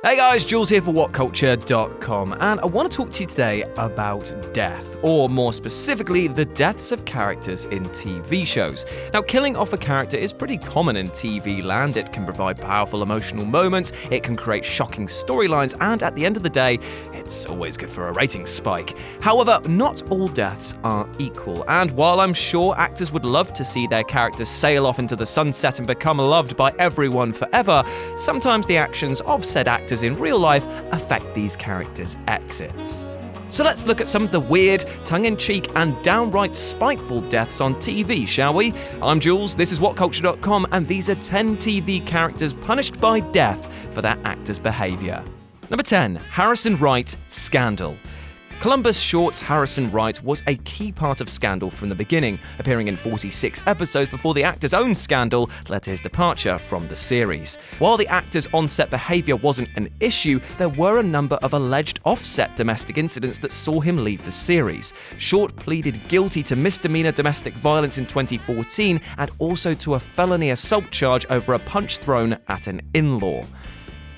Hey guys, Jules here for WhatCulture.com, and I want to talk to you today about death, or more specifically, the deaths of characters in TV shows. Now, killing off a character is pretty common in TV land. It can provide powerful emotional moments, it can create shocking storylines, and at the end of the day, it's always good for a rating spike. However, not all deaths are equal, and while I'm sure actors would love to see their characters sail off into the sunset and become loved by everyone forever, sometimes the actions of said actors in real life affect these characters' exits. So let's look at some of the weird, tongue-in-cheek, and downright spiteful deaths on TV, shall we? I'm Jules, this is WhatCulture.com, and these are 10 TV characters punished by death for their actors' behaviour. Number 10. Harrison Wright, Scandal. Columbus Short's Harrison Wright was a key part of Scandal from the beginning, appearing in 46 episodes before the actor's own scandal led to his departure from the series. While the actor's on-set behaviour wasn't an issue, there were a number of alleged off-set domestic incidents that saw him leave the series. Short pleaded guilty to misdemeanor domestic violence in 2014 and also to a felony assault charge over a punch thrown at an in-law.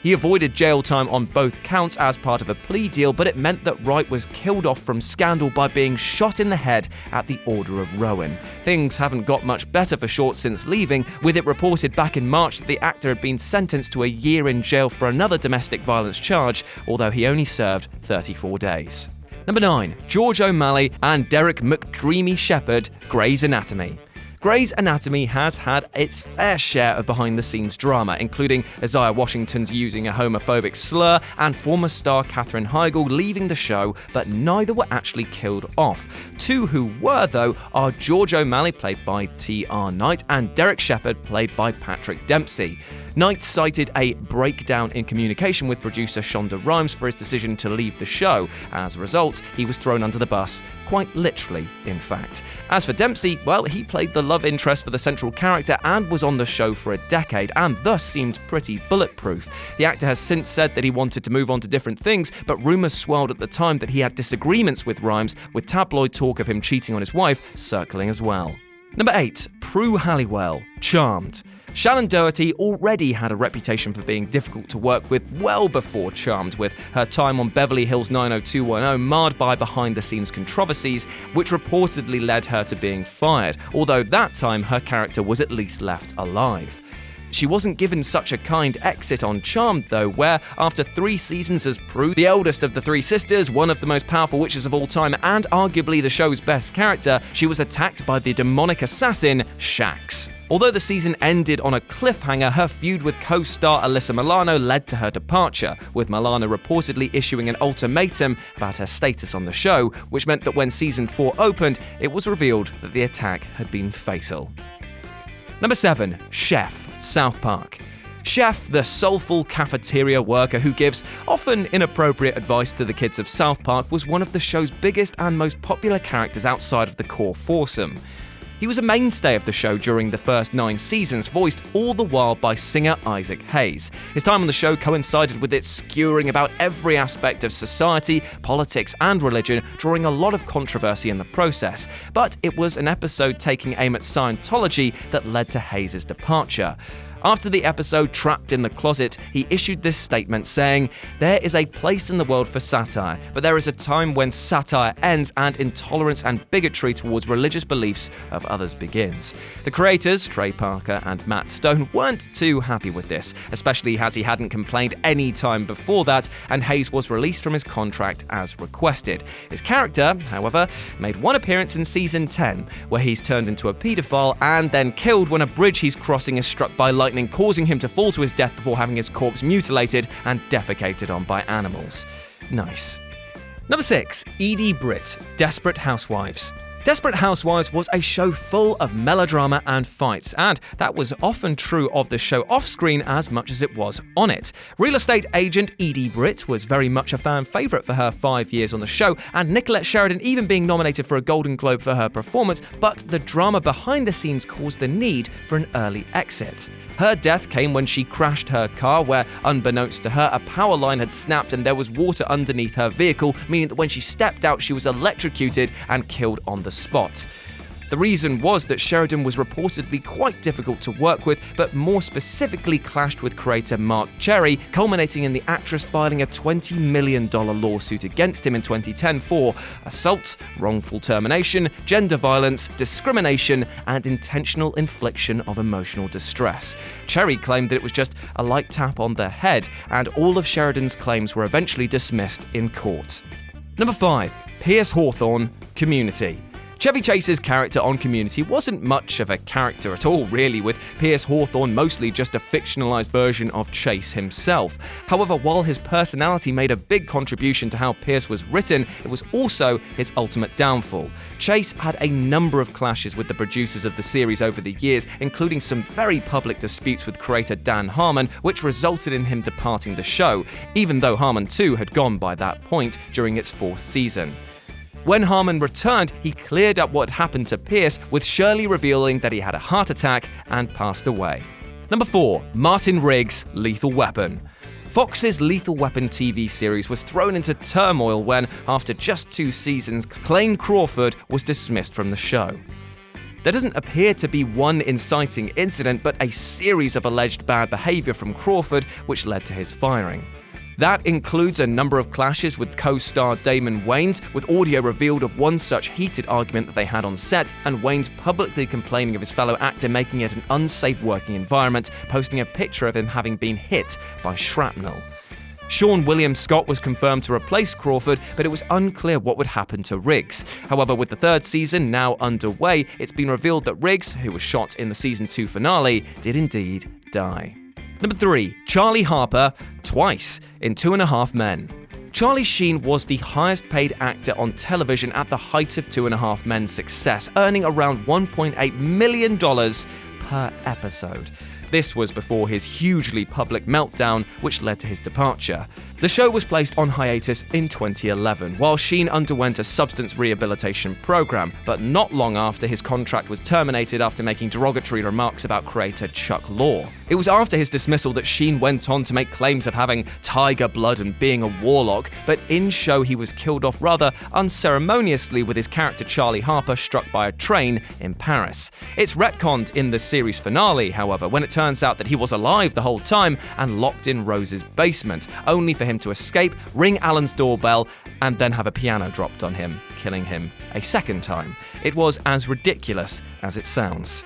He avoided jail time on both counts as part of a plea deal, but it meant that Wright was killed off from Scandal by being shot in the head at the order of Rowan. Things haven't got much better for Short since leaving, with it reported back in March that the actor had been sentenced to a year in jail for another domestic violence charge, although he only served 34 days. Number 9. George O'Malley and Derek McDreamy Shepherd, Grey's Anatomy. Grey's Anatomy has had its fair share of behind-the-scenes drama, including Isaiah Washington's using a homophobic slur and former star Katherine Heigl leaving the show, but neither were actually killed off. Two who were, though, are George O'Malley, played by T.R. Knight, and Derek Shepherd, played by Patrick Dempsey. Knight cited a breakdown in communication with producer Shonda Rhimes for his decision to leave the show. As a result, he was thrown under the bus, quite literally, in fact. As for Dempsey, well, he played the love interest for the central character and was on the show for a decade, and thus seemed pretty bulletproof. The actor has since said that he wanted to move on to different things, but rumours swirled at the time that he had disagreements with Rhimes, with tabloid talk of him cheating on his wife circling as well. Number 8. Prue Halliwell, Charmed. Shannon Doherty already had a reputation for being difficult to work with well before Charmed, with her time on Beverly Hills 90210 marred by behind-the-scenes controversies, which reportedly led her to being fired, although that time her character was at least left alive. She wasn't given such a kind exit on Charmed, though, where, after 3 seasons as Prue, the eldest of the 3 sisters, one of the most powerful witches of all time, and arguably the show's best character, she was attacked by the demonic assassin, Shax. Although the season ended on a cliffhanger, her feud with co-star Alyssa Milano led to her departure, with Milano reportedly issuing an ultimatum about her status on the show, which meant that when season 4 opened, it was revealed that the attack had been fatal. Number 7. Chef, South Park. Chef, the soulful cafeteria worker who gives often inappropriate advice to the kids of South Park, was one of the show's biggest and most popular characters outside of the core foursome. He was a mainstay of the show during the first 9 seasons, voiced all the while by singer Isaac Hayes. His time on the show coincided with its skewering about every aspect of society, politics, and religion, drawing a lot of controversy in the process. But it was an episode taking aim at Scientology that led to Hayes' departure. After the episode Trapped in the Closet, he issued this statement saying, "There is a place in the world for satire, but there is a time when satire ends and intolerance and bigotry towards religious beliefs of others begins." The creators, Trey Parker and Matt Stone, weren't too happy with this, especially as he hadn't complained any time before that, and Hayes was released from his contract as requested. His character, however, made one appearance in season 10, where he's turned into a paedophile and then killed when a bridge he's crossing is struck by lightning, causing him to fall to his death before having his corpse mutilated and defecated on by animals. Nice. Number 6. Edie Britt, Desperate Housewives. Desperate Housewives was a show full of melodrama and fights, and that was often true of the show off-screen as much as it was on it. Real estate agent Edie Britt was very much a fan favourite for her 5 years on the show, and Nicolette Sheridan even being nominated for a Golden Globe for her performance, but the drama behind the scenes caused the need for an early exit. Her death came when she crashed her car, where, unbeknownst to her, a power line had snapped and there was water underneath her vehicle, meaning that when she stepped out, she was electrocuted and killed on the spot. The reason was that Sheridan was reportedly quite difficult to work with, but more specifically clashed with creator Mark Cherry, culminating in the actress filing a $20 million lawsuit against him in 2010 for assault, wrongful termination, gender violence, discrimination, and intentional infliction of emotional distress. Cherry claimed that it was just a light tap on the head, and all of Sheridan's claims were eventually dismissed in court. Number 5. Pierce Hawthorne, Community. Chevy Chase's character on Community wasn't much of a character at all, really, with Pierce Hawthorne mostly just a fictionalized version of Chase himself. However, while his personality made a big contribution to how Pierce was written, it was also his ultimate downfall. Chase had a number of clashes with the producers of the series over the years, including some very public disputes with creator Dan Harmon, which resulted in him departing the show, even though Harmon too had gone by that point during its 4th season. When Harmon returned, he cleared up what happened to Pierce, with Shirley revealing that he had a heart attack and passed away. Number 4. Martin Riggs, Lethal Weapon. Fox's Lethal Weapon TV series was thrown into turmoil when, after just 2 seasons, Clayne Crawford was dismissed from the show. There doesn't appear to be one inciting incident, but a series of alleged bad behaviour from Crawford, which led to his firing. That includes a number of clashes with co-star Damon Wayans, with audio revealed of one such heated argument that they had on set, and Wayans publicly complaining of his fellow actor making it an unsafe working environment, posting a picture of him having been hit by shrapnel. Sean William Scott was confirmed to replace Crawford, but it was unclear what would happen to Riggs. However, with the 3rd season now underway, it's been revealed that Riggs, who was shot in the season 2 finale, did indeed die. Number 3. Charlie Harper, twice in 2.5 Men. Charlie Sheen was the highest paid actor on television at the height of 2.5 Men's success, earning around $1.8 million per episode. This was before his hugely public meltdown, which led to his departure. The show was placed on hiatus in 2011, while Sheen underwent a substance rehabilitation program, but not long after his contract was terminated after making derogatory remarks about creator Chuck Lorre. It was after his dismissal that Sheen went on to make claims of having tiger blood and being a warlock, but in show he was killed off rather unceremoniously with his character Charlie Harper struck by a train in Paris. It's retconned in the series finale, however, when it turns out that he was alive the whole time and locked in Rose's basement, only for him to escape, ring Alan's doorbell, and then have a piano dropped on him, killing him a second time. It was as ridiculous as it sounds.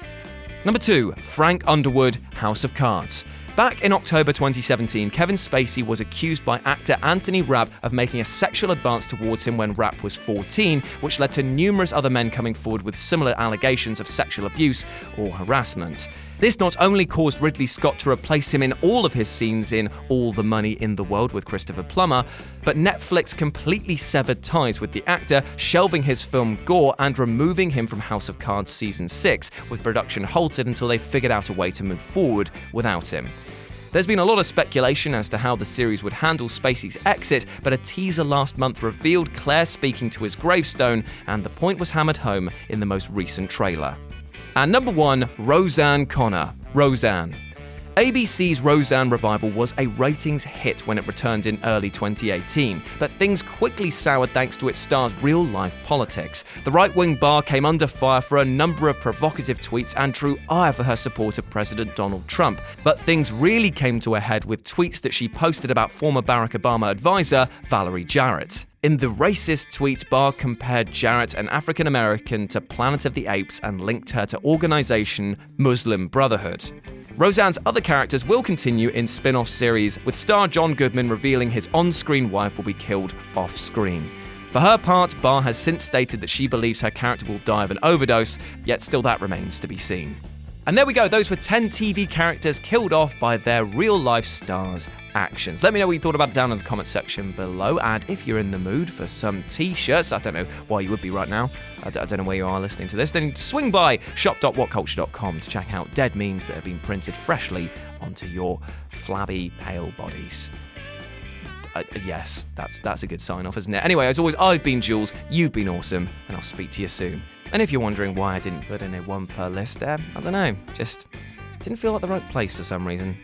Number 2. Frank Underwood, House of Cards. Back in October 2017, Kevin Spacey was accused by actor Anthony Rapp of making a sexual advance towards him when Rapp was 14, which led to numerous other men coming forward with similar allegations of sexual abuse or harassment. This not only caused Ridley Scott to replace him in all of his scenes in All the Money in the World with Christopher Plummer, but Netflix completely severed ties with the actor, shelving his film Gore and removing him from House of Cards Season 6, with production halted until they figured out a way to move forward without him. There's been a lot of speculation as to how the series would handle Spacey's exit, but a teaser last month revealed Claire speaking to his gravestone, and the point was hammered home in the most recent trailer. And number 1, Roseanne Connor, Roseanne. ABC's Roseanne revival was a ratings hit when it returned in early 2018, but things quickly soured thanks to its star's real-life politics. The right-wing bar came under fire for a number of provocative tweets and drew ire for her support of President Donald Trump, but things really came to a head with tweets that she posted about former Barack Obama advisor Valerie Jarrett. In the racist tweet, Barr compared Jarrett, an African-American, to Planet of the Apes and linked her to organization Muslim Brotherhood. Roseanne's other characters will continue in spin-off series, with star John Goodman revealing his on-screen wife will be killed off-screen. For her part, Barr has since stated that she believes her character will die of an overdose, yet still that remains to be seen. And there we go, those were 10 TV characters killed off by their real-life stars' actions. Let me know what you thought about it down in the comment section below, and if you're in the mood for some t-shirts, I don't know why you would be right now, I don't know where you are listening to this, then swing by shop.whatculture.com to check out dead memes that have been printed freshly onto your flabby, pale bodies. Yes, that's a good sign-off, isn't it? Anyway, as always, I've been Jules, you've been awesome, and I'll speak to you soon. And if you're wondering why I didn't put in a one per list there, I don't know, just didn't feel like the right place for some reason.